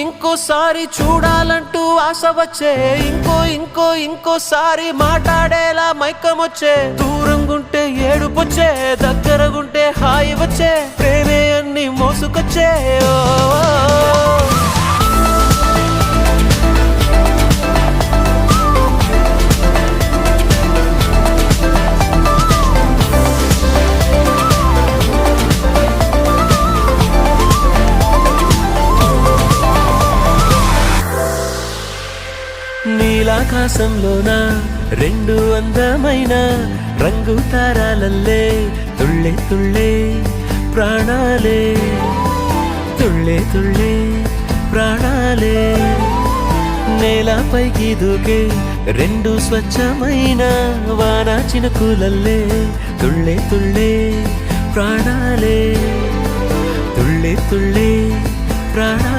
ఇంకోసారి చూడాలంటూ ఆశ వచ్చే, ఇంకోసారి మాట్లాడేలా మైకమొచ్చే. దూరంగుంటే ఏడుపొచ్చే, దగ్గరగుంటే హాయి వచ్చే, ప్రేమే అన్ని మోసుకొచ్చే. నీలాకాశంలోన రెండు అందమైన రంగు తారాలల్లే తుళ్ళే తుళ్ళే ప్రాణాలే, తుళ్ళే తుళ్ళే ప్రాణాలే. నేలపైకి దూకే రెండు స్వచ్ఛమైన వాన చినుకులల్లే తుళ్ళే తుళ్ళే ప్రాణాలే, తుళ్ళే తుళ్ళే ప్రాణాలే.